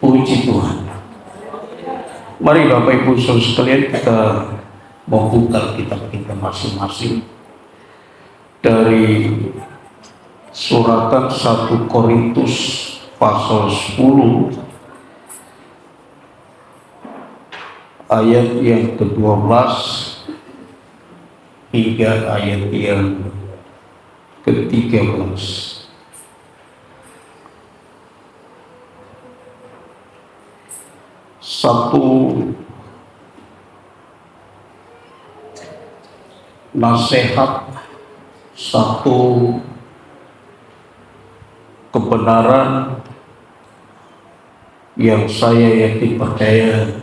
Puji Tuhan. Mari Bapak Ibu Saudara sekalian, kita membuka kitab kita masing-masing dari suratan 1 Korintus pasal 10 ayat yang ke-12 hingga ayat yang ke-13. Satu nasihat, satu kebenaran yang saya yakin percaya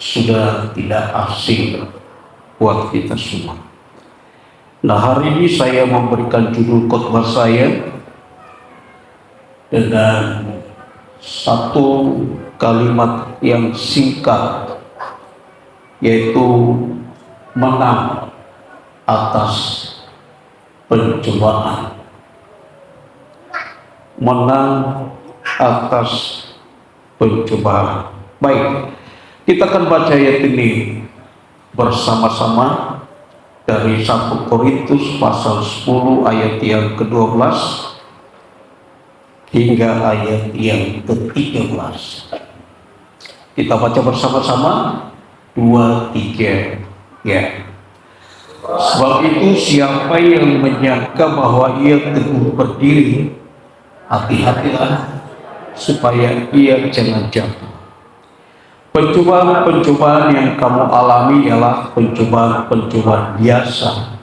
sudah tidak asing buat kita semua. Nah, hari ini saya memberikan judul khotbah saya dengan satu kalimat yang singkat, yaitu menang atas pencobaan. Menang atas pencobaan. Baik, kita akan baca ayat ini bersama-sama dari 1 Korintus pasal 10 ayat yang ke-12 hingga ayat yang ke-13. Kita baca bersama-sama 2, 3 ya. Sebab itu siapa yang menyangka bahwa ia teguh berdiri, hati-hatilah supaya ia jangan jatuh. Pencobaan-pencobaan yang kamu alami ialah pencobaan-pencobaan biasa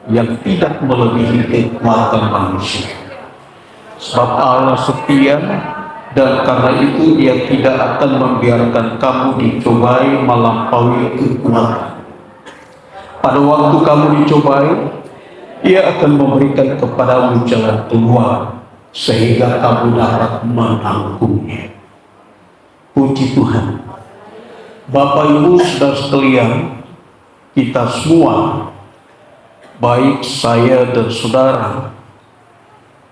yang tidak melebihi kekuatan manusia. Sebab Allah setia, dan karena itu Ia tidak akan membiarkan kamu dicobai melampaui kekuatan. Pada waktu kamu dicobai, Ia akan memberikan kepadamu jalan keluar sehingga kamu dapat menanggungnya. Puji Tuhan. Bapak Ibu Saudara sekalian, kita semua, baik saya dan saudara,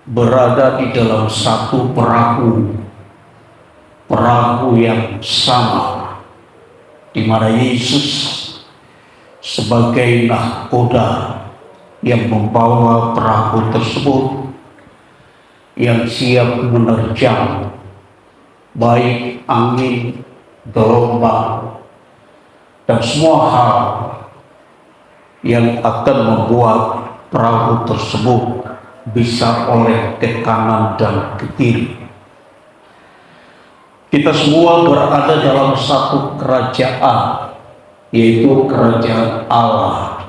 berada di dalam satu perahu yang sama, di mana Yesus sebagai nahkoda yang membawa perahu tersebut, yang siap menerjang baik angin, gelombang, dan semua hal yang akan membuat perahu tersebut bisa oleh ke kanan dan ke kiri. Kita semua berada dalam satu kerajaan, yaitu kerajaan Allah,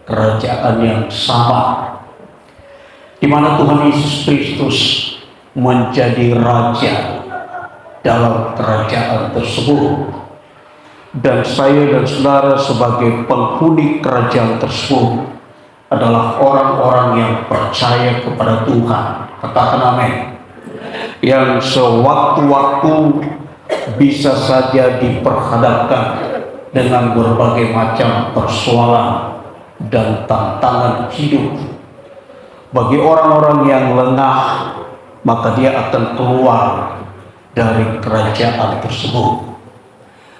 kerajaan yang sama, di mana Tuhan Yesus Kristus menjadi raja dalam kerajaan tersebut, dan saya dan saudara sebagai penghuni kerajaan tersebut adalah orang-orang yang percaya kepada Tuhan. Katakan amin. Yang sewaktu-waktu bisa saja diperhadapkan dengan berbagai macam persoalan dan tantangan hidup. Bagi orang-orang yang lengah, maka dia akan keluar dari kerajaan tersebut.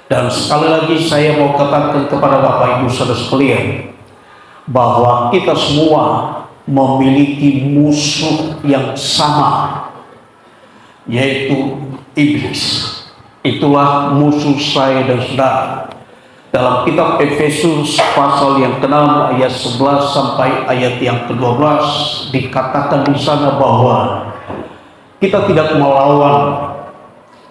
Dan sekali lagi saya mau katakan kepada Bapak Ibu Saudara sekalian, bahwa kita semua memiliki musuh yang sama, yaitu iblis. Itulah musuh saya dan saudara. Dalam kitab Efesus pasal yang ke-6 ayat 11 sampai ayat yang ke-12 dikatakan di sana bahwa kita tidak melawan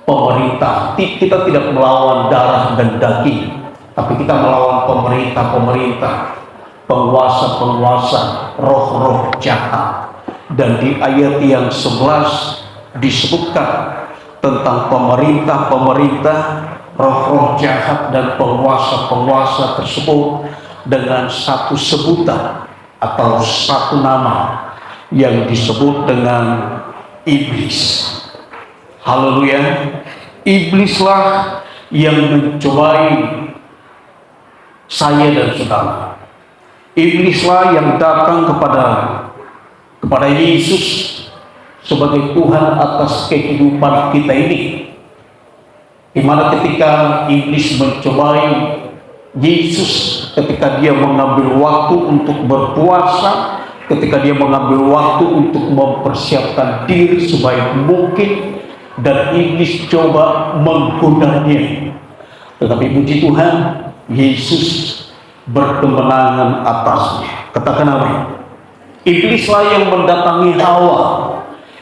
pemerintah, kita tidak melawan darah dan daging, tapi kita melawan pemerintah-pemerintah, penguasa-penguasa, roh-roh jahat. Dan di ayat yang 11 disebutkan tentang pemerintah-pemerintah, roh-roh jahat dan penguasa-penguasa tersebut dengan satu sebutan atau satu nama yang disebut dengan iblis. Haleluya. Iblislah yang mencobai saya dan saudara. Iblislah yang datang kepada Yesus sebagai Tuhan atas kehidupan kita ini, Di mana ketika iblis mencobai Yesus, ketika dia mengambil waktu untuk berpuasa, ketika dia mengambil waktu untuk mempersiapkan diri sebaik mungkin, dan iblis coba menggodanya. Tetapi puji Tuhan, Yesus berkemenangan atasnya. Katakan amin. Iblislah yang mendatangi Hawa,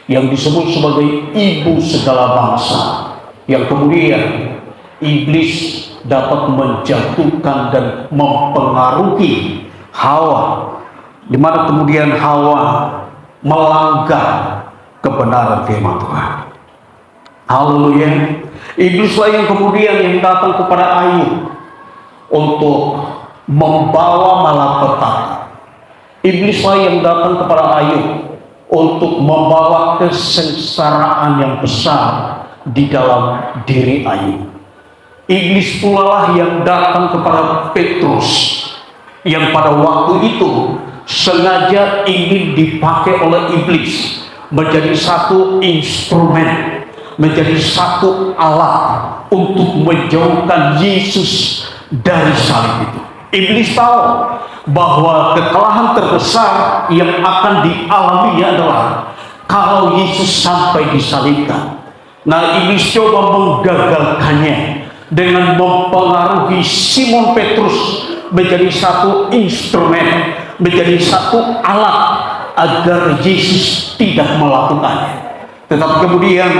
yang disebut sebagai ibu segala bangsa, yang kemudian iblis dapat menjatuhkan dan mempengaruhi Hawa, di mana kemudian Hawa melanggar kebenaran firman Tuhan. Haleluya. Iblislah yang kemudian yang datang kepada Ayub untuk membawa malapetaka. Iblislah yang datang kepada Ayub untuk membawa kesengsaraan yang besar di dalam diri Ayub. Iblis pula lah yang datang kepada Petrus, yang pada waktu itu sengaja ingin dipakai oleh iblis menjadi satu instrumen, menjadi satu alat untuk menjauhkan Yesus dari salib itu. Iblis tahu bahwa kekalahan terbesar yang akan dialaminya adalah kalau Yesus sampai disalibkan. Nah, iblis coba menggagalkannya dengan mempengaruhi Simon Petrus menjadi satu instrumen, menjadi satu alat agar Yesus tidak melakukannya. Tetapi kemudian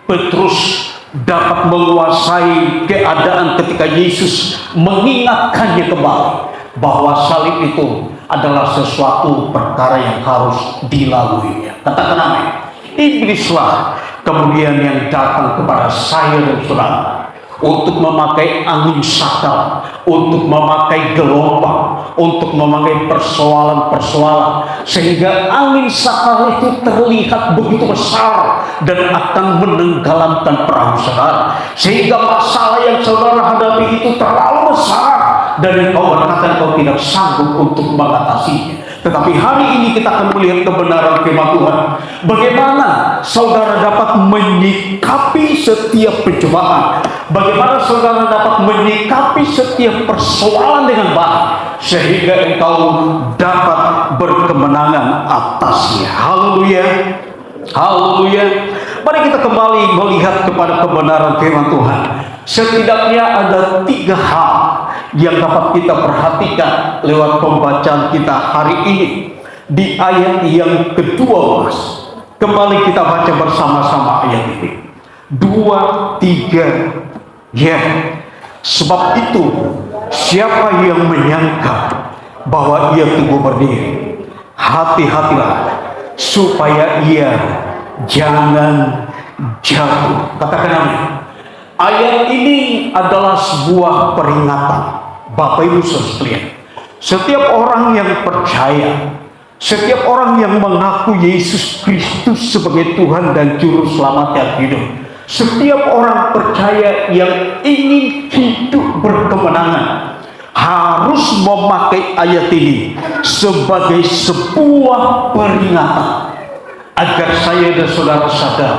Petrus dapat menguasai keadaan ketika Yesus mengingatkannya kembali bahwa salib itu adalah sesuatu perkara yang harus dilaluinya. Katakan amin. Iblislah kemudian yang datang kepada saya dan saudara untuk memakai angin sakal, untuk memakai gelombang, untuk memakai persoalan-persoalan, sehingga angin sakal itu terlihat begitu besar dan akan menenggelamkan perahu saudara, sehingga masalah yang saudara hadapi itu terlalu besar dan kau berkata kau tidak sanggup untuk mengatasinya. Tetapi hari ini kita akan melihat kebenaran firman Tuhan. Bagaimana saudara dapat menyikapi setiap pencobaan, bagaimana saudara dapat menyikapi setiap persoalan dengan baik, sehingga engkau dapat berkemenangan atasnya. Haleluya. Haleluya. Mari kita kembali melihat kepada kebenaran firman Tuhan. Setidaknya ada 3 hal yang dapat kita perhatikan lewat pembacaan kita hari ini di ayat yang ke-12. Kembali kita baca bersama-sama ayat ini. 2, 3. Ya, sebab itu siapa yang menyangka bahwa ia teguh berdiri, hati-hatilah supaya ia jangan jatuh. Katakan amin. Ayat ini adalah sebuah peringatan, Bapak Ibu sekalian. Setiap orang yang percaya, setiap orang yang mengaku Yesus Kristus sebagai Tuhan dan Juru Selamat yang hidup, setiap orang percaya yang ingin hidup berkemenangan harus memakai ayat ini sebagai sebuah peringatan agar saya dan saudara sadar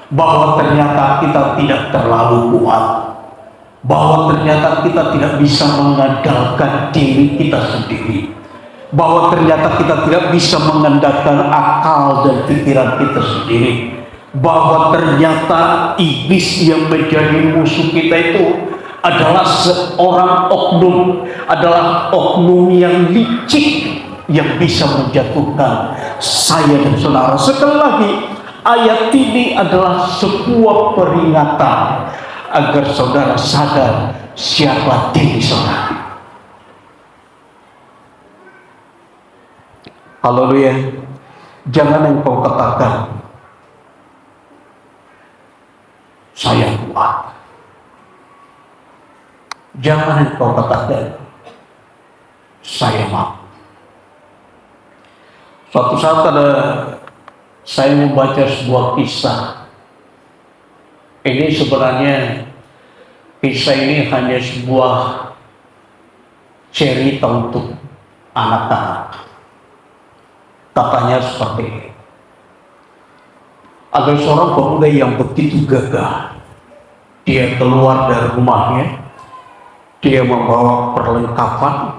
bahwa ternyata kita tidak terlalu kuat, bahwa ternyata kita tidak bisa mengandalkan diri kita sendiri, bahwa ternyata kita tidak bisa mengandalkan akal dan pikiran kita sendiri, bahwa ternyata iblis yang menjadi musuh kita itu adalah seorang oknum, adalah oknum yang licik yang bisa menjatuhkan saya dan saudara. Sekali lagi, ayat ini adalah sebuah peringatan agar saudara sadar siapa diri saudara. Haleluya. Jangan engkau katakan saya kuat. Jangan engkau katakan saya mampu. Suatu saat saya membaca sebuah kisah. Ini sebenarnya kisah ini hanya sebuah cerita untuk anak-anak. Katanya seperti ini. Ada seorang pemuda yang begitu gagah. Dia keluar dari rumahnya, dia membawa perlengkapan,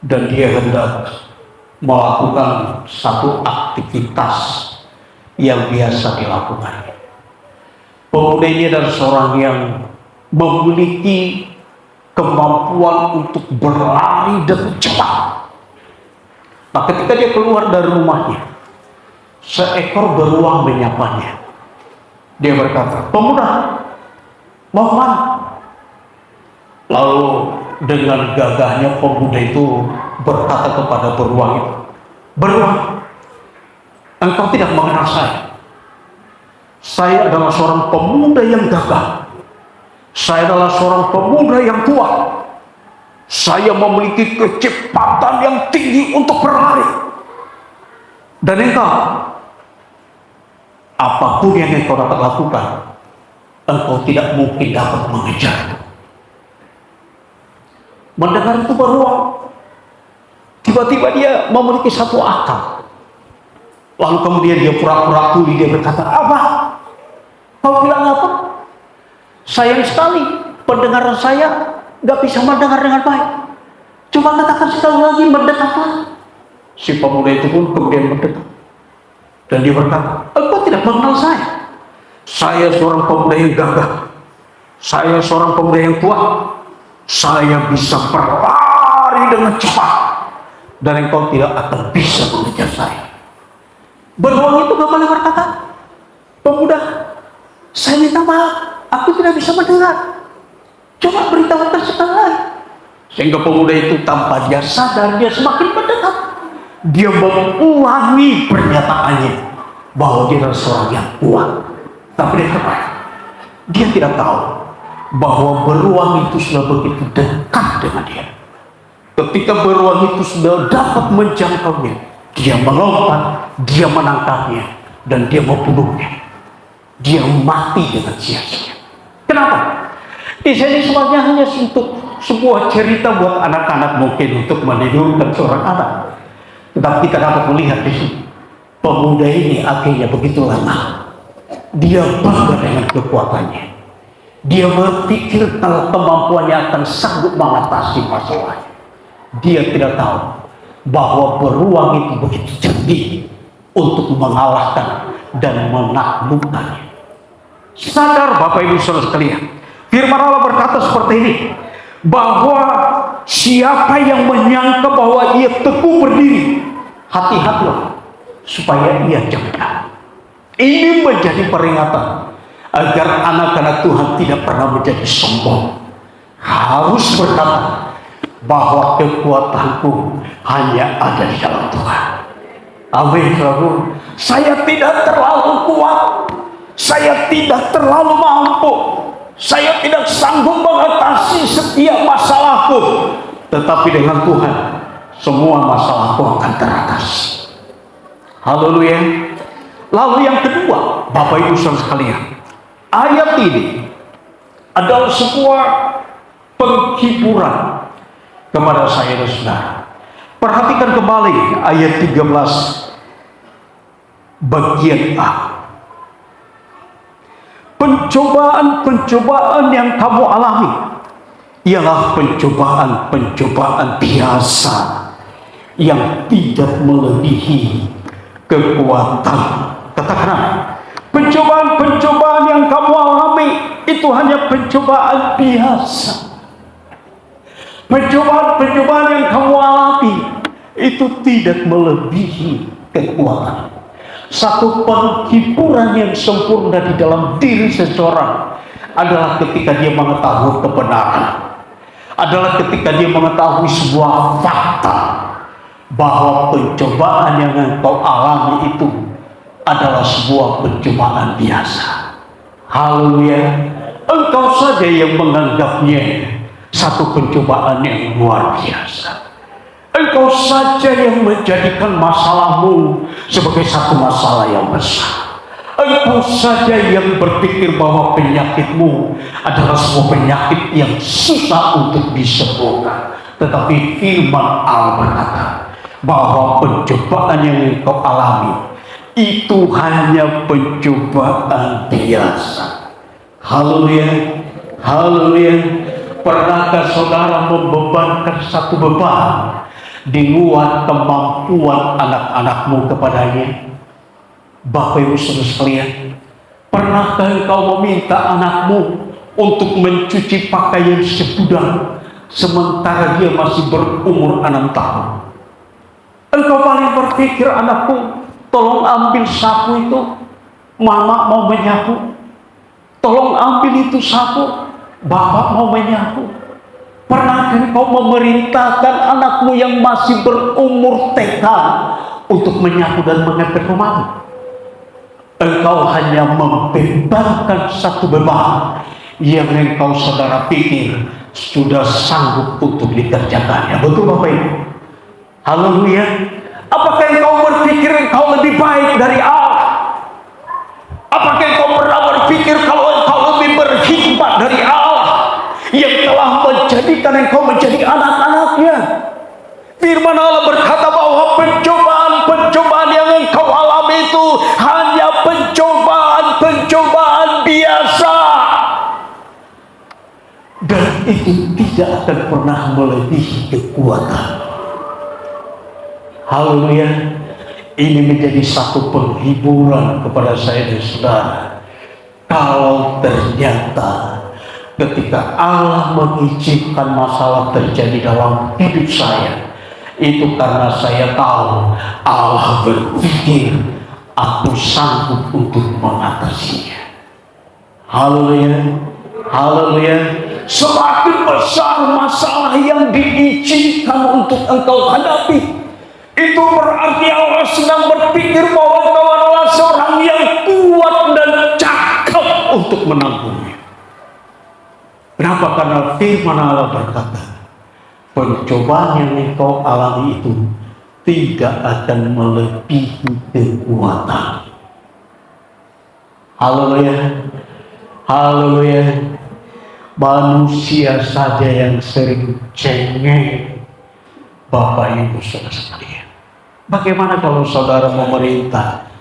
dan dia hendak melakukan satu aktivitas yang biasa dilakukan. Pemuda ini adalah seorang yang memiliki kemampuan untuk berlari dengan cepat. Nah, ketika dia keluar dari rumahnya, seekor beruang menyapanya. Dia berkata, "Pemuda, mau mana?" Lalu dengan gagahnya pemuda itu berkata kepada beruang itu, "Beruang, engkau tidak mengenal saya. Saya adalah seorang pemuda yang gagah. Saya adalah seorang pemuda yang kuat. Saya memiliki kecepatan yang tinggi untuk berlari. Dan engkau, apapun yang engkau dapat lakukan, engkau tidak mungkin dapat mengejarku." Mendengar itu beruang, tiba-tiba dia memiliki satu akal. Lalu kemudian dia pura-pura tuli, dia berkata, "Apa? Kau bilang apa? Sayang sekali, pendengaran saya gak bisa mendengar dengan baik. Coba katakan sekali lagi, mendekatlah." Si pemuda itu pun kemudian mendekat. Dan dia berkata, "Engkau tidak mengenal saya. Saya seorang pemuda yang gagah. Saya seorang pemuda yang kuat. Saya bisa berlari dengan cepat. Dan engkau tidak akan bisa mengejar saya." Beruang itu kembali berkata, "Pemuda, saya minta maaf, aku tidak bisa mendengar. Coba beritahukan sekali lagi." Sehingga pemuda itu tanpa dia sadar, dia semakin mendekat. Dia mengulangi pernyataannya bahwa dia adalah seorang yang kuat. Tapi dia tidak tahu bahwa beruang itu sudah begitu dekat dengan dia. Ketika beruang itu sudah dapat menjangkaunya, dia melompat, dia menangkapnya, dan dia membunuhnya. Dia mati dengan sia-sia. Kenapa? Kisah ini sebenarnya hanya untuk sebuah cerita buat anak-anak, mungkin untuk menidurkan seorang anak. Tetapi kita dapat melihat di sini, pemuda ini akhirnya begitu lama. Dia bangga dengan kekuatannya. Dia berpikir kalau kemampuannya akan sanggup mengatasi masalahnya. Dia tidak tahu bahwa beruang itu begitu cerdik untuk mengalahkan dan menaklukkannya. Sadar Bapak Ibu Saudara sekalian, firman Allah berkata seperti ini, bahwa siapa yang menyangka bahwa ia teguh berdiri, hati-hatilah supaya ia jengkel. Ini menjadi peringatan agar anak-anak Tuhan tidak pernah menjadi sombong. Harus berkata bahwa kekuatanku hanya ada di dalam Tuhan. Amin, saudara. Saya tidak terlalu kuat, saya tidak terlalu mampu, saya tidak sanggup mengatasi setiap masalahku. Tetapi dengan Tuhan, semua masalahku akan teratasi. Haleluya. Lalu yang kedua, Bapak Ibu Saudara sekalian, ayat ini adalah sebuah penghiburan kepada saya dan saudara. Perhatikan kembali ayat 13 bagian A. Pencobaan-pencobaan yang kamu alami ialah pencobaan-pencobaan biasa yang tidak melebihi kekuatan. Katakan, pencobaan-pencobaan yang kamu alami itu hanya pencobaan biasa. Pencobaan-pencobaan yang kamu alami itu tidak melebihi kekuatan. Satu penghiburan yang sempurna di dalam diri seseorang adalah ketika dia mengetahui kebenaran, adalah ketika dia mengetahui sebuah fakta bahwa pencobaan yang engkau alami itu adalah sebuah pencobaan biasa. Haleluya. Engkau saja yang menganggapnya satu pencobaan yang luar biasa. Engkau saja yang menjadikan masalahmu sebagai satu masalah yang besar. Engkau saja yang berpikir bahwa penyakitmu adalah sebuah penyakit yang susah untuk disembuhkan. Tetapi firman Allah berkata bahwa pencobaan yang engkau alami itu hanya pencobaan biasa. Haleluya, haleluya. Pernahkah saudara membebankan satu beban di luar kemampuan anak-anakmu kepadanya? Bapak Ibu Saudara sekalian, pernahkah engkau meminta anakmu untuk mencuci pakaian segudang sementara dia masih berumur 6 tahun? Engkau paling berpikir, anakku, tolong ambil sapu itu, mama mau menyapu. Tolong ambil itu sapu, bapak mau menyapu. Pernahkah engkau memerintahkan anakmu yang masih berumur TK untuk menyapu dan mengepel rumahmu? Engkau hanya membebankan satu beban yang engkau saudara pikir sudah sanggup untuk dikerjakannya. Betul Bapak Ibu? Haleluya. Apakah engkau berpikir engkau lebih baik dari Allah? Apakah engkau pernah berpikir kalau engkau lebih berhikmat dari Allah yang telah menjadikan engkau menjadi anak-anaknya? Firman Allah berkata bahwa pencobaan-pencobaan yang engkau alami itu hanya pencobaan-pencobaan biasa, dan itu tidak akan pernah melebihi kekuatan. Haleluya. Ini menjadi satu penghiburan kepada saya dan saudara, kalau ternyata ketika Allah mengizinkan masalah terjadi dalam hidup saya, itu karena saya tahu Allah berpikir aku sanggup untuk mengatasinya. Haleluya, haleluya. Semakin besar masalah yang diizinkan untuk engkau hadapi, itu berarti Allah sedang berpikir bahwa engkau adalah seorang yang kuat dan cakap untuk menanggungnya. Kenapa? Karena firman Allah berkata, pencobaan yang engkau alami itu tidak akan melebihi kekuatan. Haleluya, haleluya. Manusia saja yang sering cengeng, Bapak Ibu Saudara sekalian. Bagaimana kalau saudara memerintah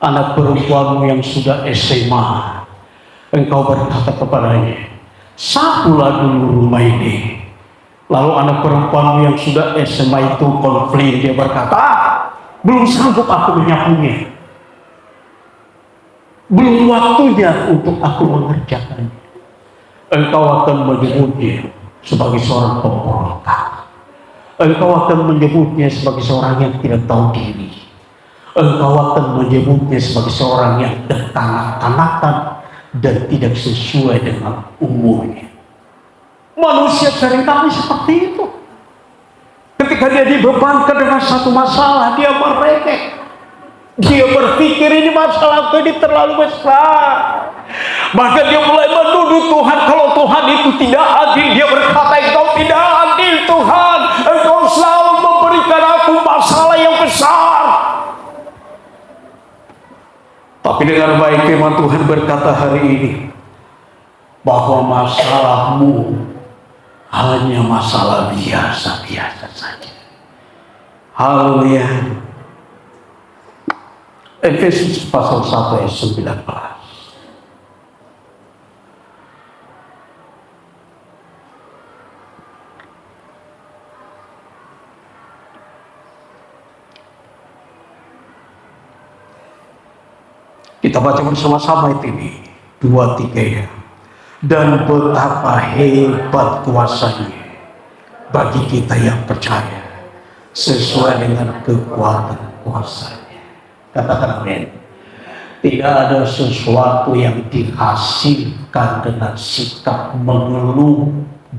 anak perempuanmu yang sudah SMA, engkau berkata kepadanya, sapulah dulu rumah ini. Lalu anak perempuanmu yang sudah SMA itu konflik, dia berkata, belum sanggup aku menyapunya, belum waktunya untuk aku mengerjakannya. Engkau akan menyebutnya sebagai seorang pemberontak. Engkau akan menyebutnya sebagai seorang yang tidak tahu diri. Engkau akan menyebutnya sebagai seorang yang kekanak-kanakan dan tidak sesuai dengan umurnya. Manusia seringkali seperti itu. Ketika dia dibebankan dengan satu masalah, dia merengek. Dia berpikir ini masalah ini terlalu besar. Maka dia mulai menuduh Tuhan kalau Tuhan itu tidak adil. Dia berkata, engkau tidak adil Tuhan. Engkau selalu memberikan aku masalah yang besar. Tapi dengan baik firman Tuhan berkata hari ini, bahwa masalahmu hanya masalah biasa-biasa saja. Haleluya. Efesus pasal 1 ayat 19. Kita baca bersama-sama itu ini 2-3 ya. Dan betapa hebat kuasanya bagi kita yang percaya sesuai dengan kekuatan kuasanya. Katakan amin. Tidak ada sesuatu yang dihasilkan dengan sikap mengeluh,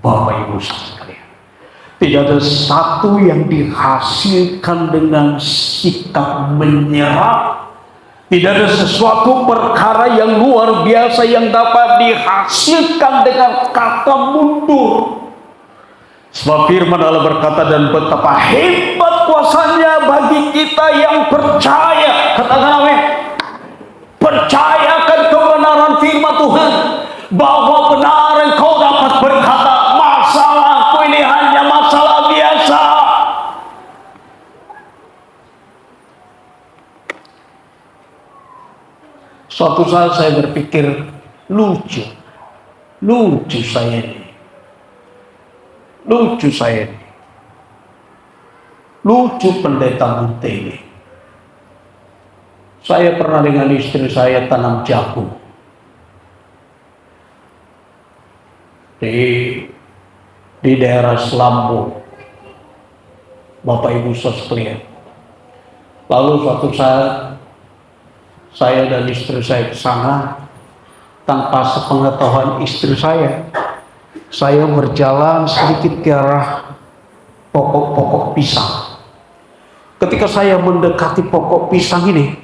Bapak Ibu sekalian. Tidak ada satu yang dihasilkan dengan sikap menyerah. Tidak ada sesuatu perkara yang luar biasa yang dapat dihasilkan dengan kata mundur. Sebab firman Allah berkata, dan betapa hebat kuasanya bagi kita yang percaya. Katakan amin. Percayakan kebenaran firman Tuhan, bahwa benar engkau dapat berkata, masalahku ini hanya masalah biasa. Suatu saat saya berpikir lucu, Lucu saya ini. Lucu saya ini. Lucu pendeta Munte ini. Saya pernah dengan istri saya tanam jagung di daerah Selambo, Bapak Ibu sekalian. Lalu suatu saat saya dan istri saya ke sana tanpa sepengetahuan istri saya berjalan sedikit ke arah pokok-pokok pisang. Ketika saya mendekati pokok pisang ini,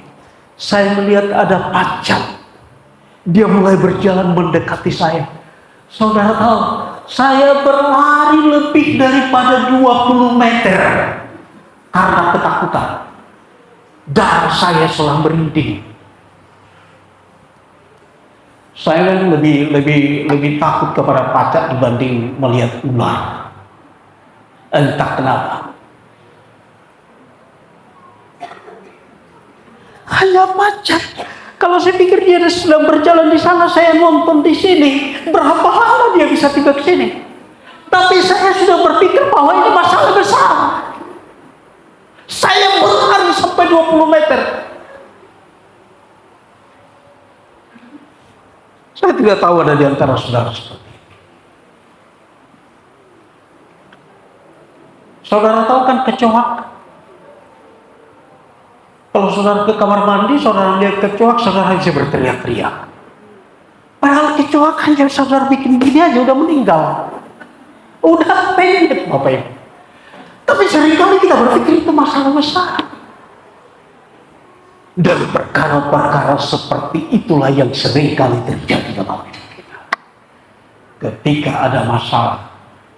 saya melihat ada macan. Dia mulai berjalan mendekati saya. Saudara tahu, saya berlari lebih daripada 20 meter karena ketakutan. Darah saya selang merinding. Saya lebih takut kepada macan dibanding melihat ular. Entah kenapa. Hanya macan. Kalau saya pikir dia sedang berjalan di sana, saya nonton di sini. Berapa lama dia bisa tiba ke sini? Tapi saya sudah berpikir bahwa ini masalah besar. Saya berlari sampai 20 meter. Saya tidak tahu ada di antara saudara seperti ini. Saudara tahu kan kecoak? Kalau saudara ke kamar mandi, saudara lihat kecoak, saudara bisa berteriak-teriak. Padahal kecoak hanya saudara bikin gini aja udah meninggal. Udah pendek Bapak Ibu. Tapi seringkali kita berpikir itu masalah besar. Dan perkara-perkara seperti itulah yang seringkali terjadi dalam hidup kita. Ketika ada masalah,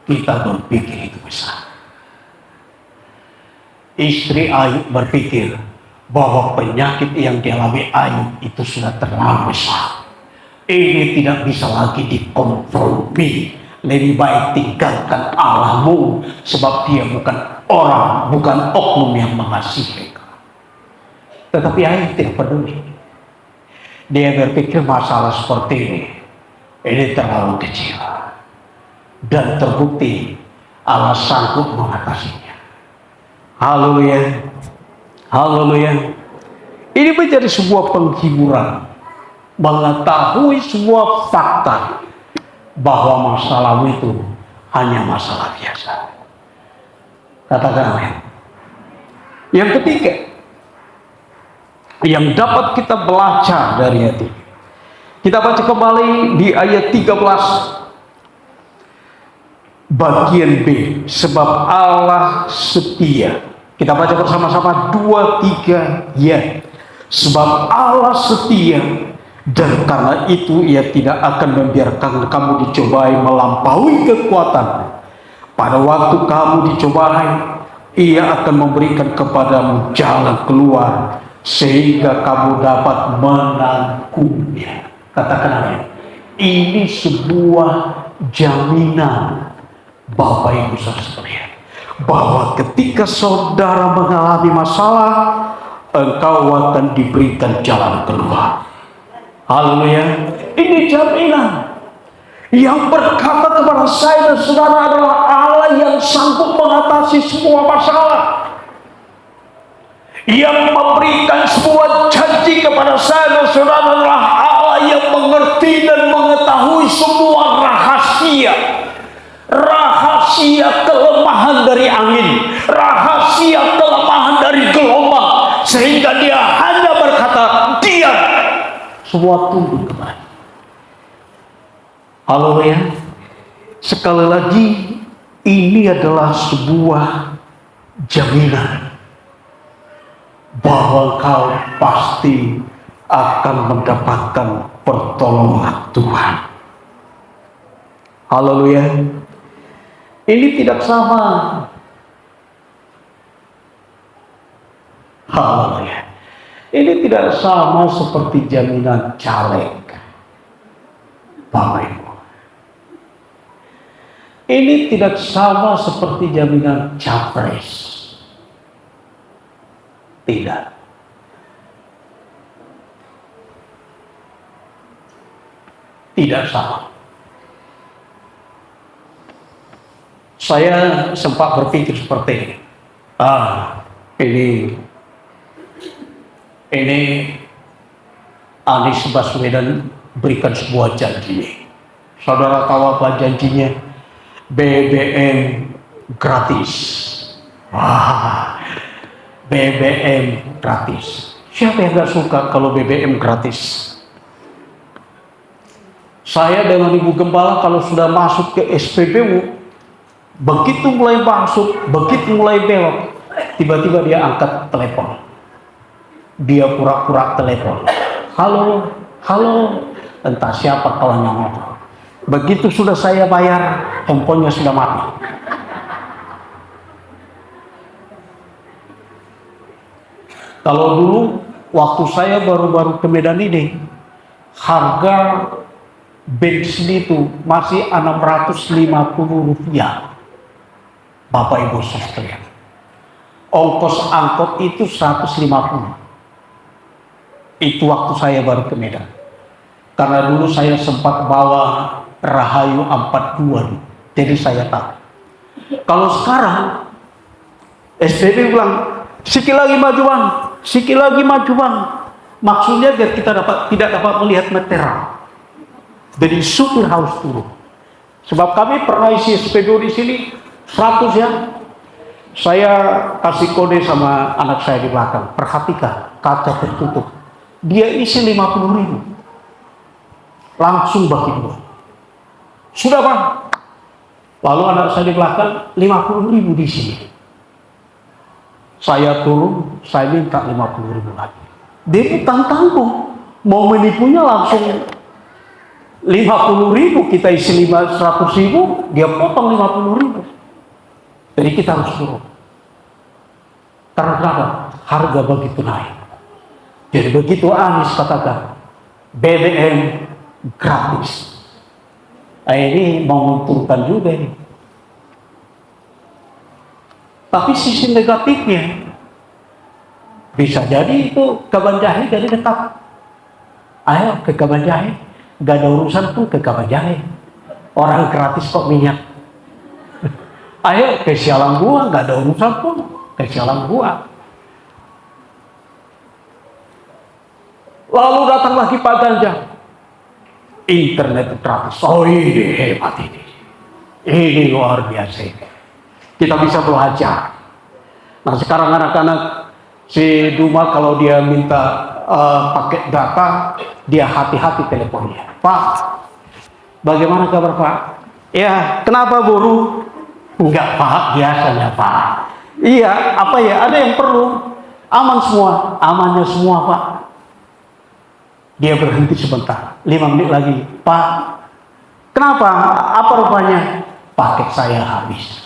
kita berpikir itu besar. Istri Ayub berpikir bahwa penyakit yang dialami Ayub itu sudah terlalu besar. Ini tidak bisa lagi dikompromi. Lebih baik tinggalkan Allahmu, sebab dia bukan orang, bukan oknum yang mengasihi. Tetapi Ayub tidak peduli. Dia berpikir masalah seperti ini terlalu kecil. Dan terbukti Allah sanggup mengatasinya. Haleluya. Haleluya. Ini menjadi sebuah penghiburan, mengetahui sebuah fakta bahwa masalahmu itu hanya masalah biasa. Katakan amin. Yang ketiga, yang dapat kita belajar dari ayat ini, kita baca kembali di ayat 13 bagian B. Sebab Allah setia. Kita baca bersama-sama 2, 3, ya. Sebab Allah setia, dan karena itu Ia tidak akan membiarkan kamu dicobai melampaui kekuatan. Pada waktu kamu dicobai, Ia akan memberikan kepadamu jalan keluar sehingga kamu dapat menangguhnya. Katakan amin. Ini sebuah jaminan Bapak Ibu sekalian, bahwa ketika saudara mengalami masalah, engkau akan diberikan jalan keluar. Haleluya. Ini jaminan yang berkata kepada saya dan saudara adalah Allah yang sanggup mengatasi semua masalah, yang memberikan sebuah janji kepada saya dan saudara adalah Allah yang mengerti dan mengetahui semua rahasia kelemahan dari angin, rahasia kelemahan dari gelombang, sehingga Dia hanya berkata, diam, semua tunduk kepada. Haleluya. Sekali lagi, ini adalah sebuah jaminan bahwa kau pasti akan mendapatkan pertolongan Tuhan. Haleluya. Ini tidak sama. Haleluya. Ini tidak sama seperti jaminan caleg, Bapak Ibu. Ini tidak sama seperti jaminan capres. Tidak. Tidak sama. Saya sempat berpikir seperti ini. Ini Anies Baswedan berikan sebuah janji. Saudara tahu apa janjinya? BBM gratis. BBM gratis. Siapa yang gak suka kalau BBM gratis? Saya dengan Ibu Gembala kalau sudah masuk ke SPBU, begitu mulai masuk, begitu mulai belok, tiba-tiba dia angkat telepon. Dia pura-pura telepon. Halo, halo, entah siapa kawan yang ngobrol. Begitu sudah saya bayar, handphonenya sudah mati. Kalau dulu, waktu saya baru-baru ke Medan ini, harga bensin itu masih 650 rupiah. Bapak Ibu sekalian. Ongkos angkot itu 150. Itu waktu saya baru ke Medan. Karena dulu saya sempat bawa Rahayu 42. Jadi saya tahu. Kalau sekarang SPB bilang, sikit lagi maju bang, sikit lagi maju bang. Maksudnya biar kita tidak dapat melihat meteran. Jadi supir harus turun. Sebab kami pernah isi SPBU di sini 100 ya. Saya kasih kode sama anak saya di belakang. Perhatikan, kaca tertutup. Dia isi 50.000. Langsung bagi dua. Sudah bang. Lalu anak saya di belakang 50.000 di sini. Saya turun, saya minta 50.000 lagi. Dia tanggung. Mau menipunya langsung 50.000, kita isi 100.000, dia potong 50.000. Jadi kita harus turun. Karena kenapa? Harga begitu naik. Jadi begitu Anies katakan BBM gratis. Ini menguntungkan juga ini. Tapi sisi negatifnya bisa jadi itu Kaban Jahe jadi dekat. Ayo ke Kaban Jahe. Gak ada urusan tuh ke Kaban Jahe. Orang gratis kok minyak. Ayo ke Sialang Gua, gak ada urusan pun ke Sialang Gua. Lalu datang lagi Pak Ganjar. Internet gratis. Oh ini hebat ini. Ini luar biasa ini. Kita bisa belajar. Nah sekarang anak-anak si Duma kalau dia minta paket data, dia hati-hati teleponnya. Pak, bagaimana kabar Pak? Ya, kenapa guru? Enggak Pak, biasanya Pak. Iya, apa ya? Ada yang perlu? Aman semua, amannya semua Pak. Dia berhenti sebentar, 5 menit lagi. Pak, kenapa? Apa rupanya? Paket saya habis.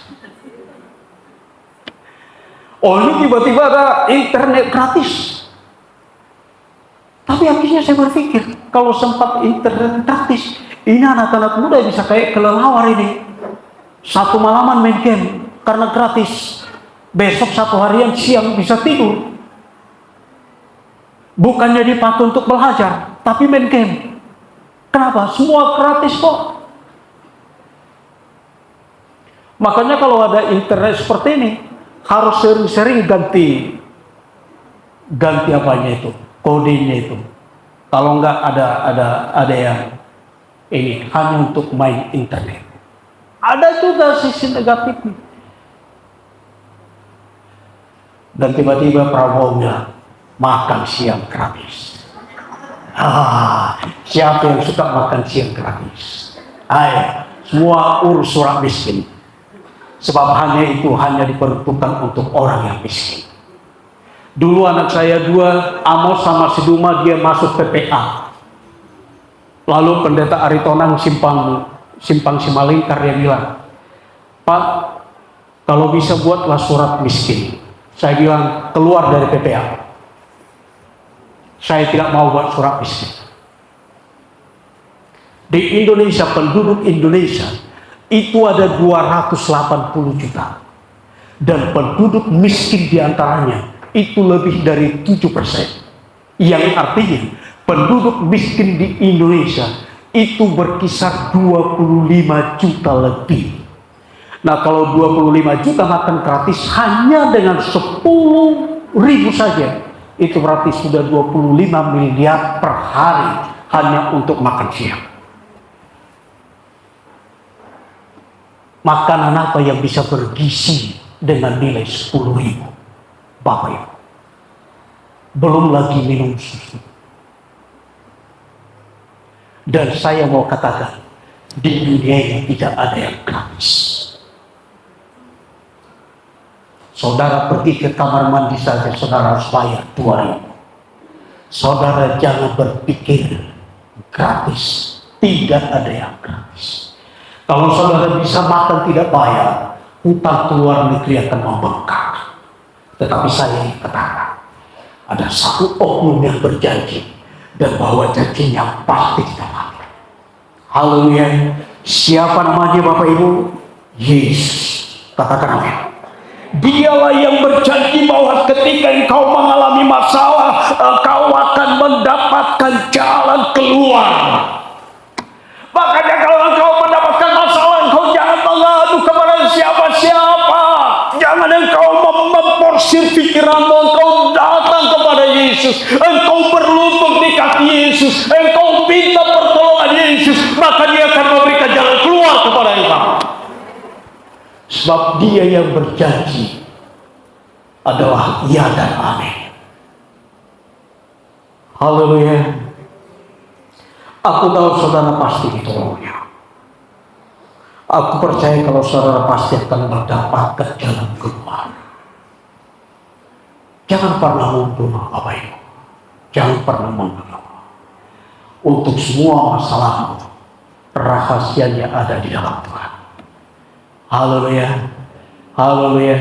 Oh ini tiba-tiba ada internet gratis. Tapi akhirnya saya berpikir, kalau sempat internet gratis, ini anak-anak muda bisa kayak kelelawar ini. Satu malaman main game, karena gratis. Besok satu harian siang bisa tidur. Bukannya dipakai untuk belajar, tapi main game. Kenapa? Semua gratis kok. Makanya kalau ada internet seperti ini, harus sering-sering ganti apanya itu, kodenya itu. Kalau enggak ada yang ini hanya untuk main internet. Ada juga sisi negatifnya. Dan tiba-tiba Prabowo bilang, makan siang gratis. Siapa yang suka makan siang gratis? Ayo, semua urus orang miskin. Sebab hanya diperuntukkan untuk orang yang miskin. Dulu anak saya dua, Amos sama si Duma, dia masuk PPA. Lalu pendeta Aritonang simpang Simalingkar, dia bilang, Pak, kalau bisa buatlah surat miskin. Saya bilang, keluar dari PPA. Saya tidak mau buat surat miskin. Di Indonesia, penduduk Indonesia itu ada 280 juta. Dan penduduk miskin diantaranya itu lebih dari 7%. Yang artinya penduduk miskin di Indonesia itu berkisar 25 juta lebih. Nah, kalau 25 juta makan gratis hanya dengan 10.000 saja, itu berarti sudah 25 miliar per hari hanya untuk makan siang. Makanan apa yang bisa bergizi dengan nilai 10.000? Bapak Ibu, belum lagi minum susu. Dan saya mau katakan, di dunia ini tidak ada yang gratis. Saudara pergi ke kamar mandi saja, saudara harus bayar 2.000. Saudara jangan berpikir gratis. Tidak ada yang gratis. Kalau saudara bisa makan tidak bayar, hutang ke luar negeri akan membengkak. Tetapi saya katakan, ada satu oknum yang berjanji, dan bahwa janjinya pasti ditepati. Haleluya. Siapa namanya Bapak Ibu? Yesus. Katakan amin. Dialah yang berjanji bahwa ketika engkau mengalami masalah, engkau akan mendapatkan jalan keluar. Makanya kalau engkau mendapatkan masalah, engkau jangan mengadu kepada siapa-siapa. Jangan engkau memporsir pikiranmu, engkau datang kepada Yesus. Engkau berlutut di kaki Yesus. Engkau minta pertolongan Yesus. Maka Dia akan memberikan jalan keluar kepada engkau. Sebab Dia yang berjanji adalah ya dan amin. Haleluya. Aku tahu saudara pasti ditolongnya. Aku percaya kalau saudara pasti akan mendapatkan jalan keluar. Jangan pernah mundur, Bapak Ibu. Jangan pernah mundur. Untuk semua masalahmu, rahasianya ada di dalam Tuhan. Haleluya. Haleluya.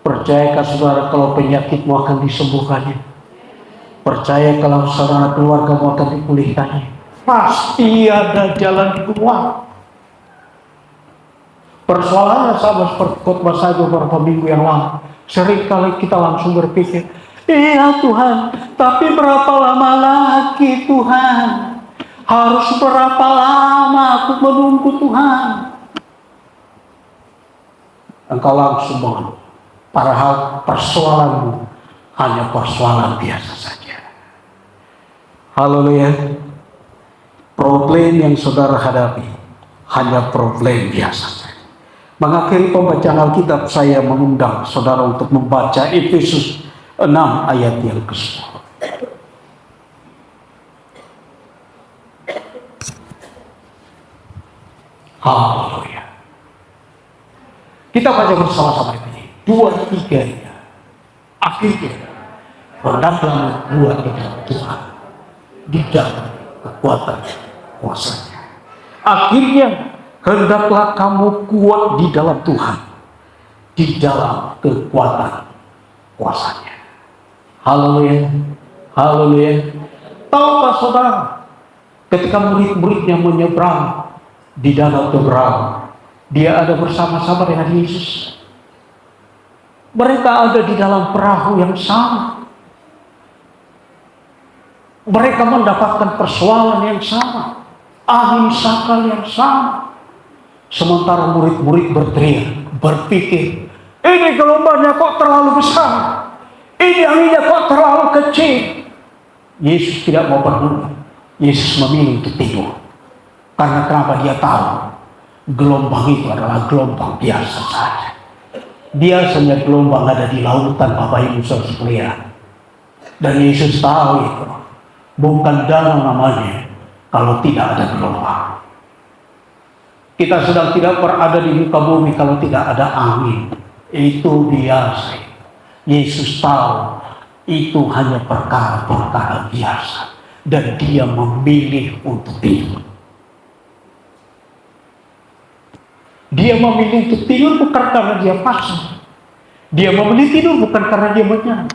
Percayakah saudara kalau penyakitmu akan disembuhkannya? Percaya kalau saudara keluargamu akan dipulihkannya? Pasti ada jalan keluar. Persoalannya sama seperti khotbah saya beberapa minggu yang lalu. Seringkali kita langsung berpikir, iya Tuhan, tapi berapa lama lagi Tuhan? Harus berapa lama aku menunggu Tuhan? Engkau langsung mengeluh. Padahal persoalanmu hanya persoalan biasa saja. Haleluya. Problem yang saudara hadapi hanya problem biasa saja. Mengakhiri pembacaan Alkitab, saya mengundang saudara untuk membaca Efesus 6 ayat yang ke-10. Haleluya. Kita baca bersama-sama ini. 2-3 ya. Akhirnya hendaklah kuat di dalam Tuhan, di dalam kekuatan kuasanya. Akhirnya hendaklah kamu kuat di dalam Tuhan, di dalam kekuatan kuasanya. Haleluya. Haleluya. Tahukah saudara, ketika murid-muridnya menyeberang di danau Teberau, dia ada bersama-sama dengan Yesus. Mereka ada di dalam perahu yang sama. Mereka mendapatkan persoalan yang sama, angin sakal yang sama. Sementara murid-murid berteriak, berpikir, ini gelombangnya kok terlalu besar, ini anginnya kok terlalu kecil. Yesus tidak mau peduli. Yesus memilih untuk tidur. Karena kenapa? Dia tahu gelombang itu adalah gelombang biasa saja. Biasanya gelombang ada di lautan, Bapak Ibu Saudara sekalian. Dan Yesus tahu itu. Bukan danau namanya kalau tidak ada gelombang. Kita sedang tidak berada di muka bumi kalau tidak ada angin. Itu biasa. Yesus tahu itu hanya perkara-perkara biasa. Dan Dia memilih untuk tidur. Dia memilih untuk tidur bukan karena dia paksa. Dia memilih tidur bukan karena dia menyerah.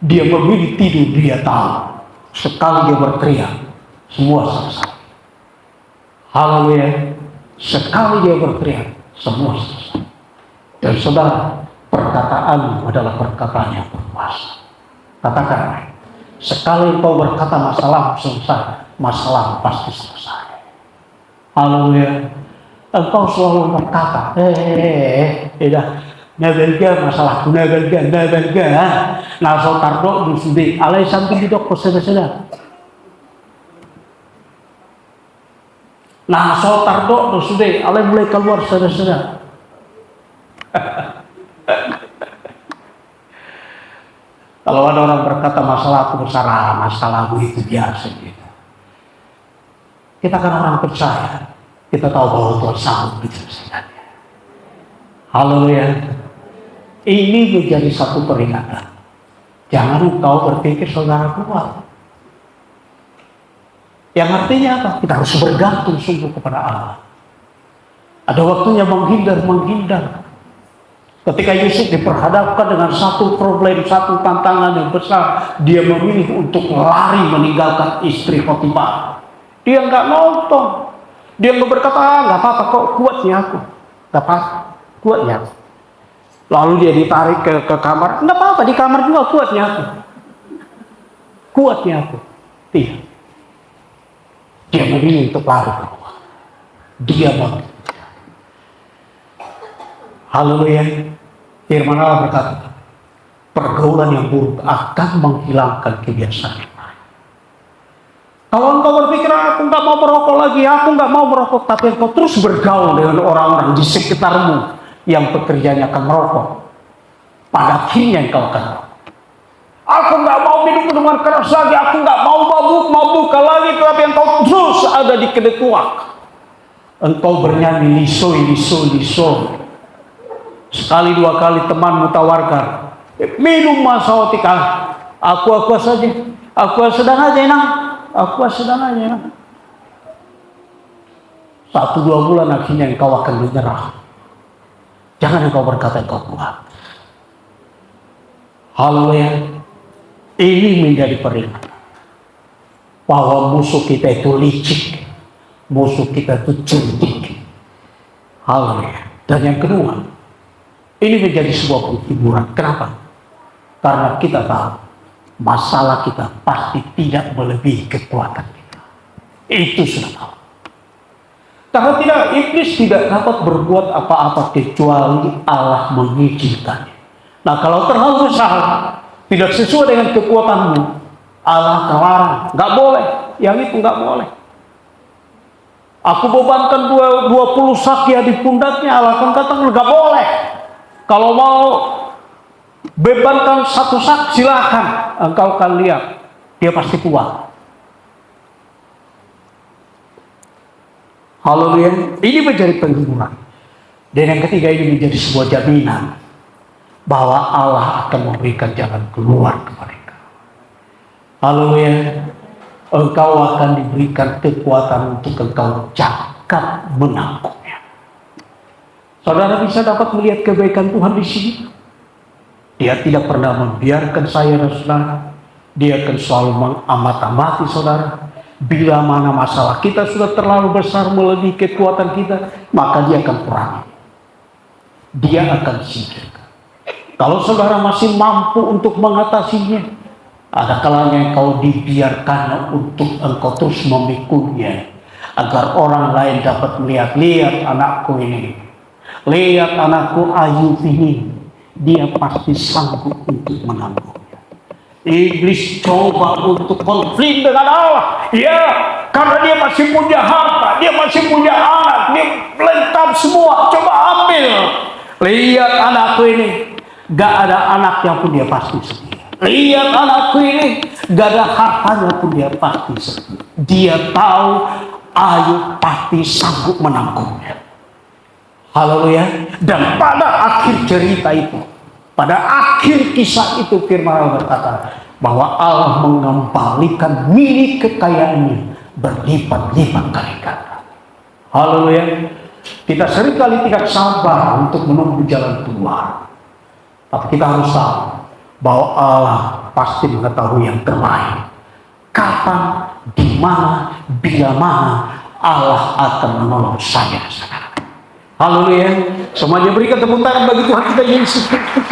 Dia memilih tidur, dia tahu. Sekali dia berteriak, semua selesai. Haleluya. Sekali dia berteriak, semua selesai. Dan saudara, perkataan adalah perkataan yang berkuasa. Katakan, sekali engkau berkata masalah selesai, masalah pasti selesai. Haleluya. engkau selalu berkata, tidak, nagalga masalahku, nagalga, nah so tardo dusudi, alay samping didok ko sada-sada. Nah so tardo dusudi, alay mulai keluar sada-sada. Kalau ada orang berkata masalahku besar, masalahku itu biasa gitu. Kita kan orang percaya, kita tahu bahwa Tuhan sanggup itu sebenarnya. Haleluya. Ini menjadi satu peringatan. Jangan engkau berpikir saudara kuat. Yang artinya apa? Kita harus bergantung sungguh kepada Allah. Ada waktunya menghindar. Ketika Yusuf diperhadapkan dengan satu problem, satu tantangan yang besar, dia memilih untuk lari meninggalkan istri Potifar. Dia nggak nonton. Dia nggak berkata, nggak apa-apa kok, kuatnya aku. Nggak apa-apa, kuatnya aku. Lalu dia ditarik ke kamar. Nggak apa-apa, di kamar juga kuatnya aku. Kuatnya aku. Tidak. Dia memilih untuk lari keluar. Dia memilih. Haleluya. Firman Allah berkata, pergaulan yang buruk akan menghilangkan kebiasaan yang baik. Kalau engkau berpikir, aku nggak mau merokok lagi, aku nggak mau merokok, tapi engkau terus bergaul dengan orang-orang di sekitarmu yang pekerjaannya akan merokok, pada akhirnya engkau akan merokok. Aku nggak mau minum minuman keras lagi, aku nggak mau mabuk lagi, tapi engkau terus ada di kedetuak. Engkau bernyanyi lisoi. Sekali dua kali teman tawarkan, minum masaotika, aku saja, aku sedang aja enang. 1-2 bulan akhirnya engkau akan menyerah. Jangan engkau berkata engkau kuat. Haleluya. Ini menjadi peringatan bahwa musuh kita itu licik, musuh kita itu cerdik. Haleluya. Dan yang kedua, ini menjadi sebuah penghiburan. Kenapa? Karena kita tahu masalah kita pasti tidak melebihi kekuatan kita. Itu sudah tahu. Karena tidak, iblis tidak dapat berbuat apa-apa kecuali Allah mengizinkannya. Nah, kalau terlalu besar, tidak sesuai dengan kekuatanmu, Allah larang, nggak boleh. Yang itu nggak boleh. Aku bebankan 20 sakya di pundaknya, Allah akan katakan nggak boleh. Kalau mau bebankan 1 sak, silakan. Engkau akan lihat, dia pasti kuat. Haleluya. Ini menjadi penghiburan. Dan yang ketiga, ini menjadi sebuah jaminan bahwa Allah akan memberikan jalan keluar kepada engkau. Haleluya. Engkau akan diberikan kekuatan untuk engkau cakap menangkupnya. Saudara bisa dapat melihat kebaikan Tuhan di sini. Dia tidak pernah membiarkan saya dan saudara. Dia akan selalu mengamat-amati saudara. Bila mana masalah kita sudah terlalu besar melebihi kekuatan kita, maka dia akan kurangi. Dia akan singkirkan. Kalau saudara masih mampu untuk mengatasinya, ada kalanya engkau dibiarkan untuk engkau terus memikulnya, agar orang lain dapat melihat, lihat anakku ini. Lihat anakku Ayu ini, dia pasti sanggup untuk menanggungnya. Iblis coba untuk konflik dengan Allah. Ya, karena dia masih punya harta, dia masih punya anak, dia lengkap semua. Coba ambil. Lihat anakku ini, gak ada anaknya pun dia pasti setia. Lihat anakku ini, gak ada hartanya pun dia pasti setia. Dia tahu Ayu pasti sanggup menanggungnya. Haleluya. Dan pada akhir cerita itu, pada akhir kisah itu, firman Allah berkata bahwa Allah mengembalikan milik kekayaannya berlipat-lipat kali ganda. Haleluya. Kita seringkali tidak sabar untuk menunggu jalan keluar, tapi kita harus tahu bahwa Allah pasti mengetahui yang terbaik. Kapan, di mana, bila mana Allah akan menolong saya. Haleluya. Semuanya berikan tepuk tangan bagi Tuhan kita Yesus Kristus.